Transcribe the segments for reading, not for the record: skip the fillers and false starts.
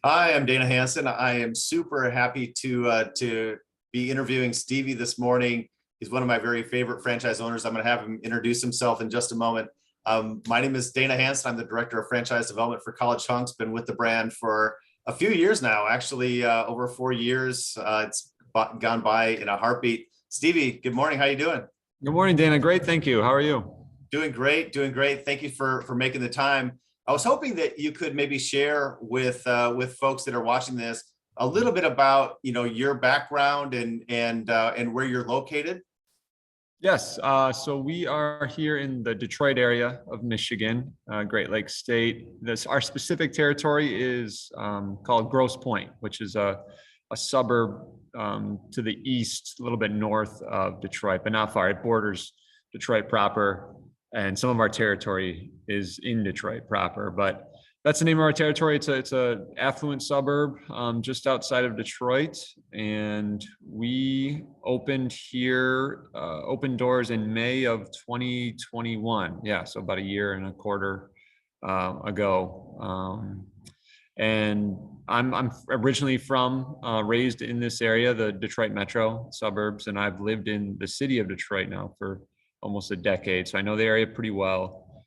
Hi, I'm Dana Hansen. I am super happy to be interviewing Stevie this morning. He's one of my very favorite franchise owners. I'm going to have him introduce himself in just a moment. My name is Dana Hansen. I'm the director of franchise development for College Hunks. Been with the brand for a few years now, actually over 4 years. It's gone by in a heartbeat. Stevie, good morning. How you doing? Good morning, Dana. Great, thank you. How are you? Doing great, doing great. Thank you for making the time. I was hoping that you could maybe share with folks that are watching this a little bit about your background and where you're located. Yes, so we are here in the Detroit area of Michigan, Great Lakes State. Our specific territory is called Grosse Pointe, which is a suburb to the east, a little bit north of Detroit, but not far. It borders Detroit proper, and some of our territory is in Detroit proper, but that's the name of our territory. It's a affluent suburb just outside of Detroit, and we opened doors in May of 2021. Yeah, so about a year and a quarter ago. And I'm originally raised in this area, the Detroit metro suburbs, and I've lived in the city of Detroit now for almost a decade, so I know the area pretty well.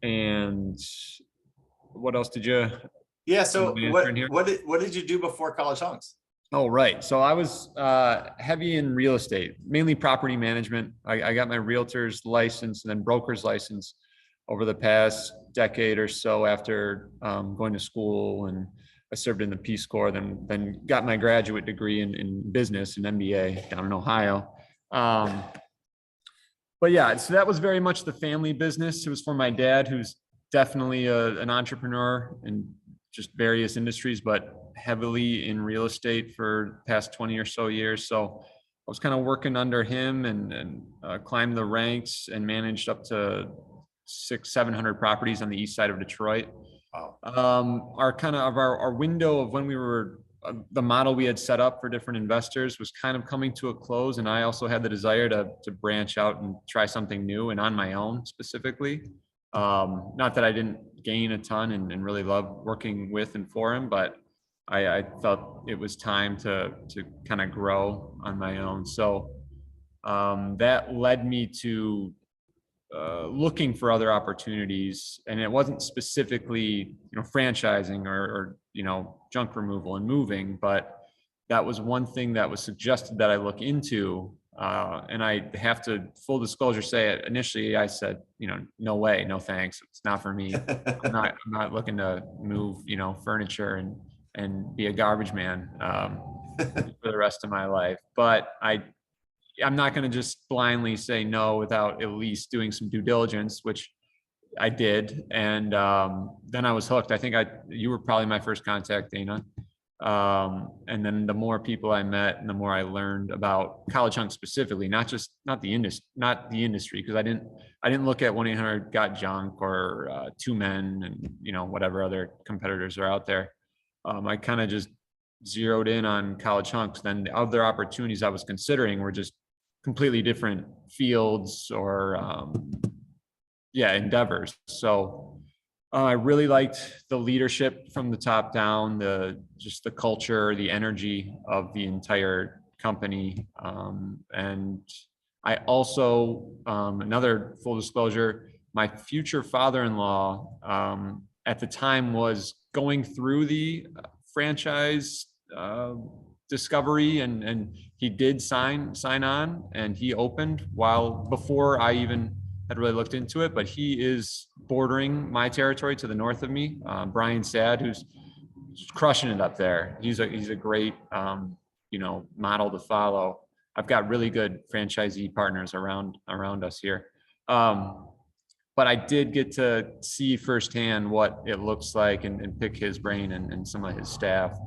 And what else did you? Yeah. So what did you do before College Hunks? Oh, right. So I was heavy in real estate, mainly property management. I got my realtor's license and then broker's license over the past decade or so after going to school, and I served in the Peace Corps, then got my graduate degree in business, an MBA down in Ohio. But yeah, so that was very much the family business. It was for my dad, who's definitely an entrepreneur in just various industries, but heavily in real estate for the past 20 or so years. So I was kind of working under him and climbed the ranks and managed up to 600-700 properties on the east side of Detroit. Wow. Our window of when we were the model we had set up for different investors was kind of coming to a close, and I also had the desire to branch out and try something new and on my own specifically. Not that I didn't gain a ton and really love working with and for him, but I felt it was time to kind of grow on my own. So that led me to looking for other opportunities, and it wasn't specifically franchising or junk removal and moving, but that was one thing that was suggested that I look into. And I have to, full disclosure, say it initially I said, no way, no thanks, it's not for me. I'm not looking to move furniture and be a garbage man for the rest of my life. But I'm not going to just blindly say no without at least doing some due diligence, which I did. And then I was hooked. I think you were probably my first contact, Dana. And then the more people I met and the more I learned about College Hunks specifically, not the industry, because I didn't look at 1-800-GOT-JUNK or Two Men and whatever other competitors are out there. I kind of just zeroed in on College Hunks. Then the other opportunities I was considering were just completely different fields or endeavors. So I really liked the leadership from the top down, just the culture, the energy of the entire company. And I also, another full disclosure, my future father-in-law at the time was going through the franchise discovery, and he did sign on, and he opened before I even had really looked into it. But he is bordering my territory to the north of me, Brian Sad, who's crushing it up there. He's a great model to follow. I've got really good franchisee partners around us here. But I did get to see firsthand what it looks like and pick his brain and some of his staff.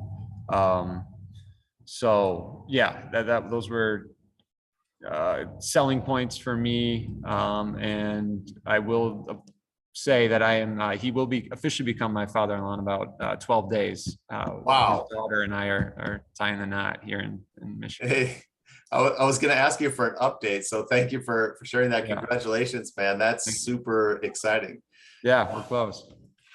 So yeah, those were selling points for me. And I will say that he will officially become my father-in-law in about 12 days. Wow. His daughter and I are tying the knot here in Michigan. Hey, I was going to ask you for an update, so thank you for sharing that. Congratulations, man. That's super exciting. Yeah, we're close.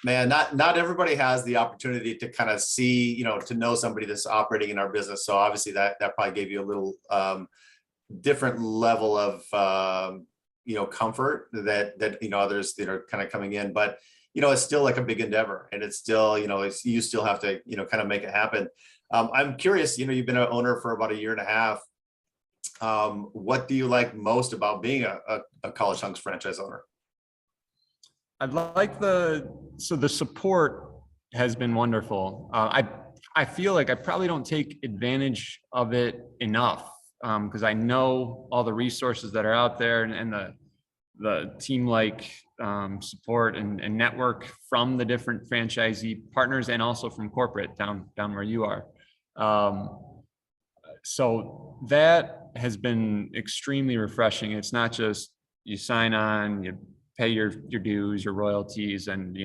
Man, not everybody has the opportunity to kind of see, to know somebody that's operating in our business. So obviously that probably gave you a little different level of comfort that others that are kind of coming in. But it's still like a big endeavor, and it's still you still have to kind of make it happen. I'm curious. You've been an owner for about a year and a half. What do you like most about being a College Hunks franchise owner? I'd like the support has been wonderful. I feel like I probably don't take advantage of it enough because I know all the resources that are out there, and the team like support and network from the different franchisee partners, and also from corporate down where you are. So that has been extremely refreshing. It's not just you sign on, you pay your dues, your royalties, and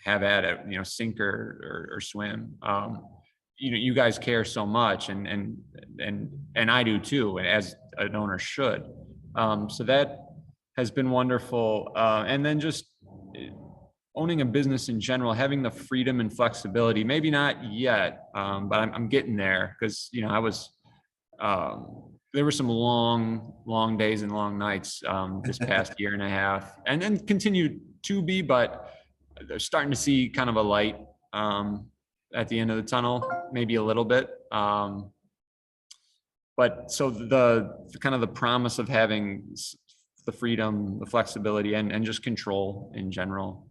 have at it, sink or swim. You guys care so much, and I do too, as an owner should. So that has been wonderful. And then just owning a business in general, having the freedom and flexibility, maybe not yet, but I'm getting there, because I was there were some long days and long nights this past year and a half, and then continued to be, but they're starting to see kind of a light at the end of the tunnel, maybe a little bit. But so the kind of the promise of having the freedom, the flexibility, and just control in general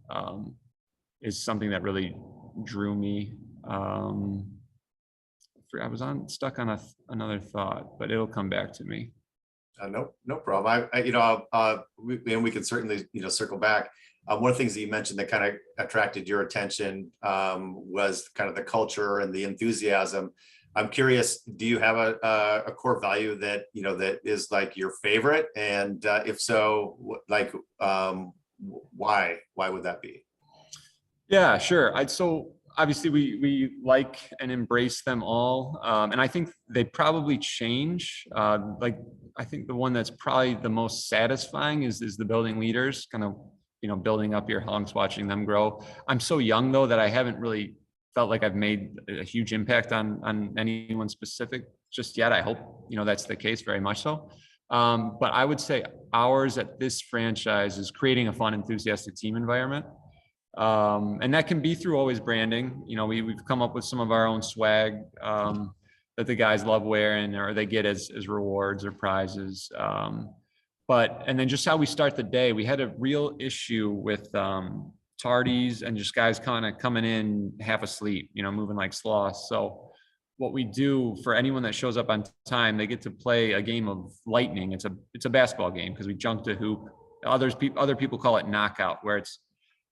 is something that really drew me. I was stuck on another thought, but it'll come back to me. No problem. We can certainly circle back. One of the things that you mentioned that kind of attracted your attention was kind of the culture and the enthusiasm. I'm curious, do you have a core value that that is like your favorite, and if so, why would that be? Yeah, sure. So obviously we like and embrace them all, and I think they probably change. I think the one that's probably the most satisfying is the building leaders, kind of building up your hunks, watching them grow. I'm so young though that I haven't really felt like I've made a huge impact on anyone specific just yet. I hope that's the case, very much so. But I would say ours at this franchise is creating a fun, enthusiastic team environment. And that can be through always branding. We've come up with some of our own swag that the guys love wearing, or they get as rewards or prizes. And then just how we start the day, we had a real issue with tardies and just guys kind of coming in half asleep, moving like sloths. So what we do for anyone that shows up on time, they get to play a game of lightning. It's a basketball game because we junked a hoop. Other people call it knockout, where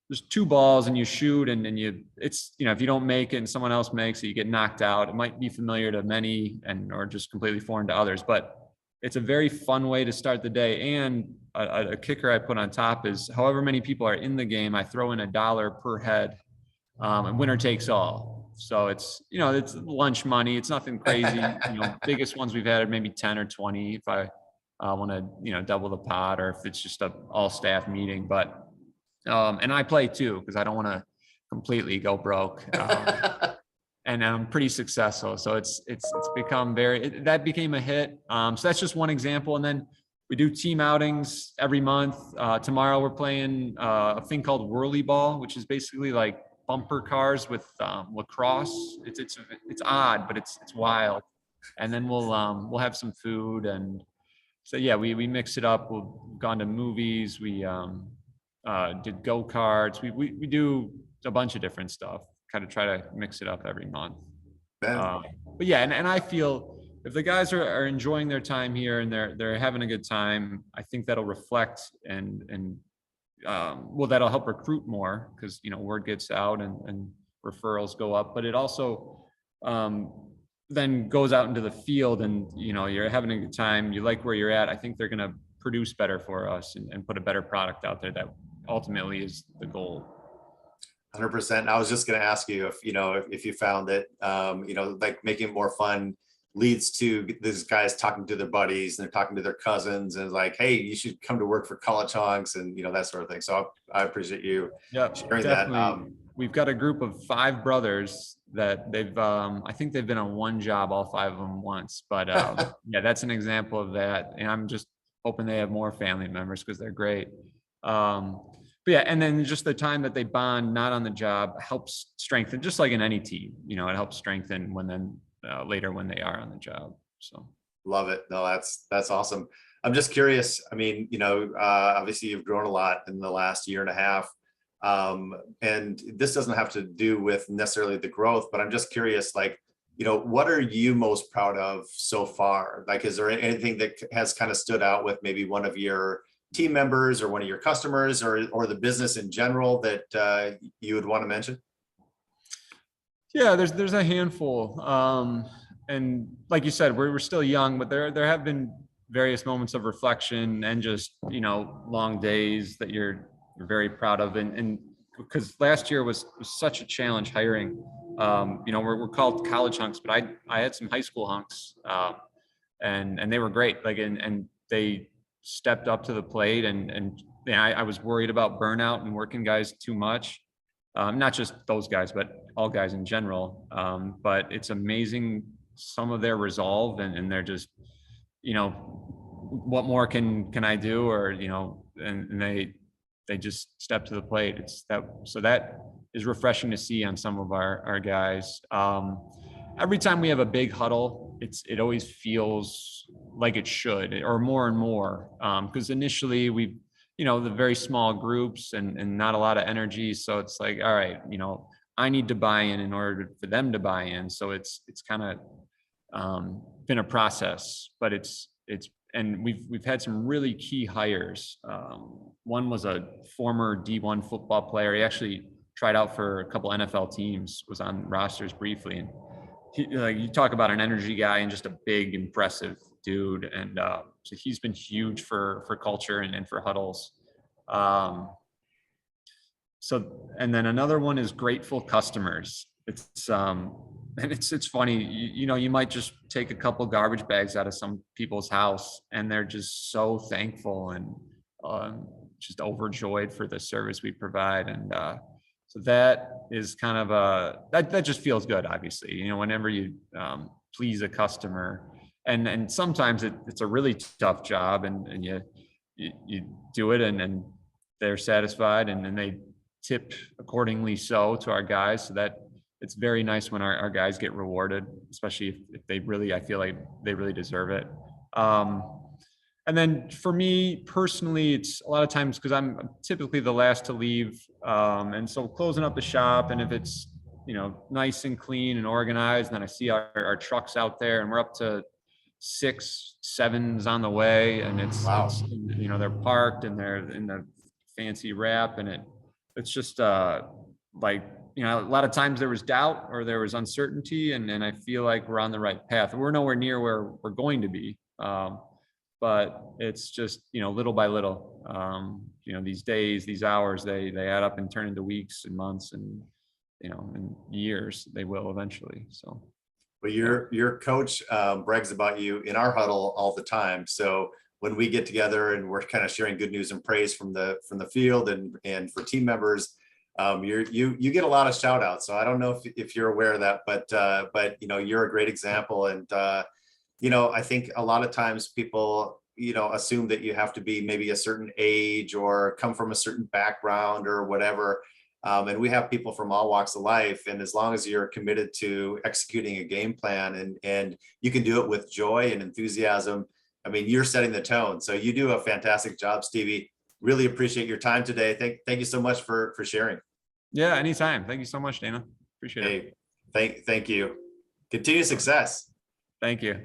there's two balls and you shoot, and then if you don't make it and someone else makes it, you get knocked out. It might be familiar to many or just completely foreign to others, but it's a very fun way to start the day. And a kicker I put on top is however many people are in the game, I throw in $1 per head, and winner takes all. So it's lunch money. It's nothing crazy. Biggest ones we've had are maybe 10 or 20 if I want to double the pot, or if it's just a all staff meeting. But and I play too, because I don't want to completely go broke. And I'm pretty successful. So it's become that became a hit. So that's just one example. And then we do team outings every month. Tomorrow we're playing a thing called whirly ball, which is basically like bumper cars with lacrosse. It's odd, but it's wild. And then we'll have some food. And so yeah, we mix it up. We've gone to movies. We did go-karts. We do a bunch of different stuff, kind of try to mix it up every month. But yeah, and I feel if the guys are enjoying their time here and they're having a good time, I think that'll reflect and that'll help recruit more, because word gets out and referrals go up. But it also then goes out into the field, and you're having a good time, you like where you're at. I think they're going to produce better for us and put a better product out there that ultimately is the goal. 100%. I was just going to ask you if you found that like making it more fun, leads to these guys talking to their buddies and they're talking to their cousins and like, hey, you should come to work for College Hunks and that sort of thing. So I appreciate you sharing definitely. that. We've got a group of 5 brothers that they've I think they've been on one job, all 5 of them once, but yeah, that's an example of that. And I'm just hoping they have more family members because they're great. But yeah, and then just the time that they bond, not on the job, helps strengthen, just like in any team, it helps strengthen later when they are on the job. So love it. No, that's awesome. I'm just curious. I mean, obviously you've grown a lot in the last year and a half. And this doesn't have to do with necessarily the growth, but I'm just curious, like, what are you most proud of so far? Like, is there anything that has kind of stood out with maybe one of your team members or one of your customers or the business in general that you would want to mention? Yeah, there's a handful. And like you said, we're still young, but there have been various moments of reflection and just, long days that you're very proud of. And because last year was such a challenge hiring. We're called College Hunks, but I had some high school hunks, and they were great. Like, and they stepped up to the plate, and I was worried about burnout and working guys too much. Not just those guys, but all guys in general. But it's amazing some of their resolve, and they're just, what more can I do? Or, and they just step to the plate. So that is refreshing to see on some of our guys. Every time we have a big huddle, it always feels like it should, or more and more. Because initially we, the very small groups and not a lot of energy. So it's like, all right, I need to buy in order for them to buy in. So it's kind of been a process, but and we've had some really key hires. One was a former D1 football player. He actually tried out for a couple NFL teams, was on rosters briefly. And you talk about an energy guy and just a big, impressive dude. And so he's been huge for culture and for huddles. And then another one is grateful customers. It's funny, you might just take a couple garbage bags out of some people's house and they're just so thankful and just overjoyed for the service we provide. And so that is kind of that just feels good, obviously, whenever you please a customer. And sometimes it's a really tough job and you do it and they're satisfied and they tip accordingly so to our guys. So that it's very nice when our guys get rewarded, especially if they really, I feel like they really deserve it. And then for me personally, it's a lot of times because I'm typically the last to leave. And so closing up the shop, and if it's, nice and clean and organized, and then I see our trucks out there and we're up to 6, 7s on the way, and Wow. they're parked and they're in the fancy wrap, and it's just like, a lot of times there was doubt or there was uncertainty, and I feel like we're on the right path. We're nowhere near where we're going to be, but it's just, little by little, these days, these hours, they add up and turn into weeks and months and, and years. They will eventually. So. Well, your coach brags about you in our huddle all the time. So when we get together and we're kind of sharing good news and praise from the field and for team members, you get a lot of shout outs. So I don't know if you're aware of that, but you're a great example. And I think a lot of times people assume that you have to be maybe a certain age or come from a certain background or whatever. And we have people from all walks of life. And as long as you're committed to executing a game plan and you can do it with joy and enthusiasm, I mean, you're setting the tone. So you do a fantastic job, Stevey. Really appreciate your time today. Thank you so much for sharing. Yeah, anytime. Thank you so much, Dana. Appreciate it. Thank you. Continued success. Thank you.